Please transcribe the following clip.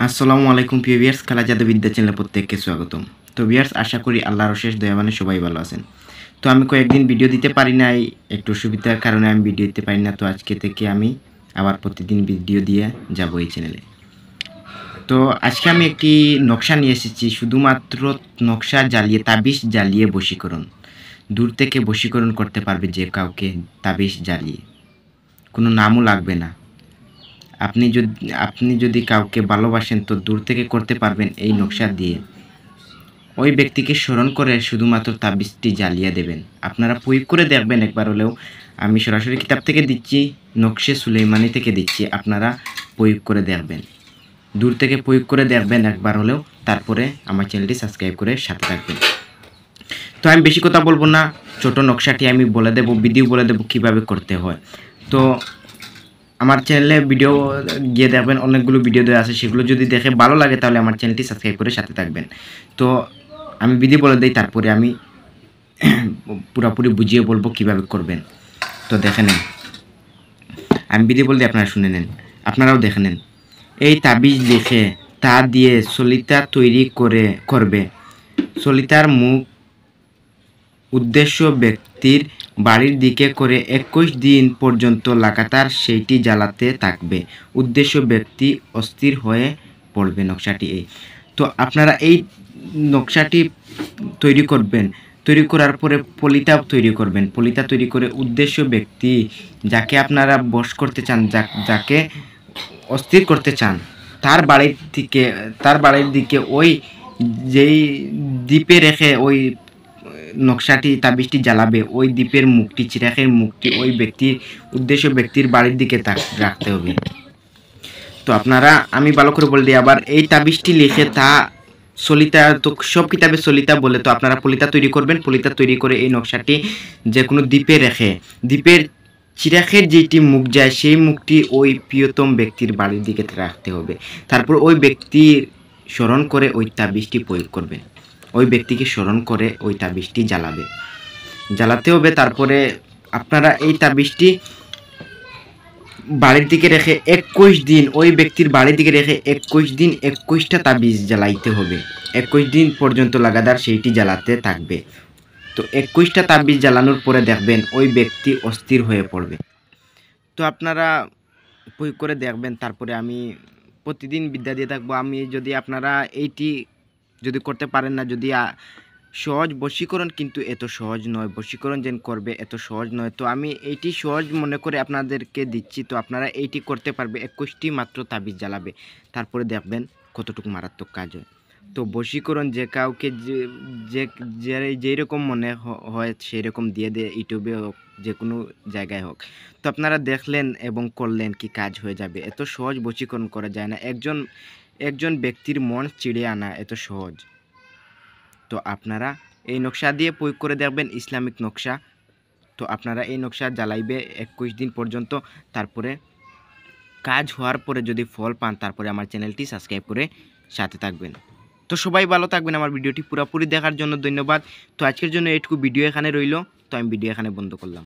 আসসালামু আলাইকুম প্রিয় ভিউয়ার্স, খেলা জাদুবিদ্যা চ্যানেলে প্রত্যেককে স্বাগতম। তো ভিউয়ার্স, আশা করি আল্লাহর অশেষ দয়াবানে সবাই ভালো আছেন। তো আমি কয়েকদিন ভিডিও দিতে পারি নাই, একটু অসুবিধার কারণে আমি ভিডিও দিতে পারি না। তো আজকে থেকে আমি আবার প্রতিদিন ভিডিও দিয়ে যাব এই চ্যানেলে। তো আজকে আমি একটি নকশা নিয়ে এসেছি, শুধুমাত্র নকশা জ্বালিয়ে, তাবিজ জ্বালিয়ে বশীকরণ। দূর থেকে বশীকরণ করতে পারবে যে কাউকে, তাবিজ জ্বালিয়ে, কোনো নামও লাগবে না। আপনি যদি কাউকে ভালোবাসেন তো দূর থেকে করতে পারবেন এই নকশা দিয়ে। ওই ব্যক্তিকে স্মরণ করে শুধুমাত্র তাবিজটি জ্বালিয়ে দেবেন। আপনারা প্রয়োগ করে দেখবেন একবার হলেও। আমি সরাসরি কিতাব থেকে দিচ্ছি, নকশে সুলেইমানি থেকে দিচ্ছি, আপনারা প্রয়োগ করে দেখবেন। দূর থেকে প্রয়োগ করে দেখবেন একবার হলেও, তারপরে আমার চ্যানেলটি সাবস্ক্রাইব করে সাথে থাকবেন। তো আমি বেশি কথা বলবো না, ছোট নকশাটি আমি বলে দেবো, বিধিও বলে দেবো কীভাবে করতে হয়। তো আমার চ্যানেলে ভিডিও গিয়ে দেখবেন, অনেকগুলো ভিডিও দেওয়া আছে, সেগুলো যদি দেখে ভালো লাগে তাহলে আমার চ্যানেলটি সাবস্ক্রাইব করে সাথে থাকবেন। তো আমি বিধি বলে দিই, তারপরে আমি পুরোপুরি বুঝিয়ে বলবো কিভাবে করবেন। তো দেখে নেন, আমি বিধি বলতে আপনারা শুনে নেন, আপনারাও দেখে নেন। এই তাবিজ লিখে তা দিয়ে সলিতা তৈরি করবে। সলিতার মুখ উদ্দেশ্য ব্যক্তির বাড়ির দিকে করে 21 দিন পর্যন্ত লাগাতার সেইটি জ্বালাতে থাকবে। উদ্দেশ্য ব্যক্তি অস্থির হয়ে পড়বে। নকশাটি এই। তো আপনারা এই নকশাটি তৈরি করবেন, তৈরি করার পরে পলিতা তৈরি করবেন। পলিতা তৈরি করে উদ্দেশ্য ব্যক্তি যাকে আপনারা বশ করতে চান, যাকে অস্থির করতে চান, তার বাড়ির দিকে ওই যেই দ্বীপে রেখে ওই নকশাটি তাবিজটি জ্বালাবে, ওই দ্বীপের মুখটি, চিরাখের মুখটি ওই ব্যক্তির উদ্দেশ্য ব্যক্তির বাড়ির দিকে রাখতে হবে। তো আপনারা, আমি ভালো করে বলে দিই আবার, এই তাবিজটি লিখে তা সলিতা, তো সব কিতাবে সলিতা বলে, তো আপনারা পলিতা তৈরি করবেন। পলিতা তৈরি করে এই নকশাটি যে কোনো দ্বীপে রেখে, দ্বীপের চিরাখের যেটি মুখ যায় সেই মুখটি ওই প্রিয়তম ব্যক্তির বাড়ির দিকে রাখতে হবে। তারপর ওই ব্যক্তির স্মরণ করে ওই তাবিজটি প্রয়োগ করবে। ওই ব্যক্তিকে স্মরণ করে ওই তাবিজটি জ্বালাতে হবে। তারপরে আপনারা এই তাবিজটি বাড়ির দিকে রেখে 21 দিন, ওই ব্যক্তির বাড়ির দিকে রেখে 21 দিন 21টা তাবিজ জ্বালাইতে হবে। 21 দিন পর্যন্ত লাগাতার সেইটি জ্বালাতে থাকবে। তো 21টা তাবিজ জ্বালানোর পরে দেখবেন ওই ব্যক্তি অস্থির হয়ে পড়বে। তো আপনারা প্রয়োগ করে দেখবেন। তারপরে আমি প্রতিদিন বিদ্যা দিয়ে থাকবো। আমি যদি আপনারা এইটি যদি করতে পারেন না, যদি সহজ বশীকরণ, কিন্তু এত সহজ নয়, বশীকরণ যেন করবে এত সহজ নয়। তো আমি এইটি সহজ মনে করে আপনাদেরকে দিচ্ছি। তো আপনারা এইটি করতে পারবে, 21টি মাত্র তাবিজ জ্বালাবে, তারপরে দেখবেন কতটুকু মারাত্মক কাজ হয়। তো বশীকরণ যে কাউকে যেই রকম মনে হয় সেই রকম দিয়ে দেয়, ইউটিউবে হোক, যে কোনো জায়গায় হোক। তো আপনারা দেখলেন এবং করলেন, কি কাজ হয়ে যাবে। এত সহজ বশীকরণ করা যায় না, একজন ব্যক্তির মন চিড়ে আনা এত সহজ। তো আপনারা এই নকশা দিয়ে প্রয়োগ করে দেখবেন, ইসলামিক নকশা। তো আপনারা এই নকশা জ্বালাইবে 21 দিন পর্যন্ত। তারপরে কাজ হওয়ার পরে যদি ফল পান, তারপরে আমার চ্যানেলটি সাবস্ক্রাইব করে সাথে থাকবেন। তো সবাই ভালো থাকবেন। আমার ভিডিওটি পুরোপুরি দেখার জন্য ধন্যবাদ। তো আজকের জন্য এইটুকু ভিডিও এখানে রইল। তো আমি ভিডিও এখানে বন্ধ করলাম।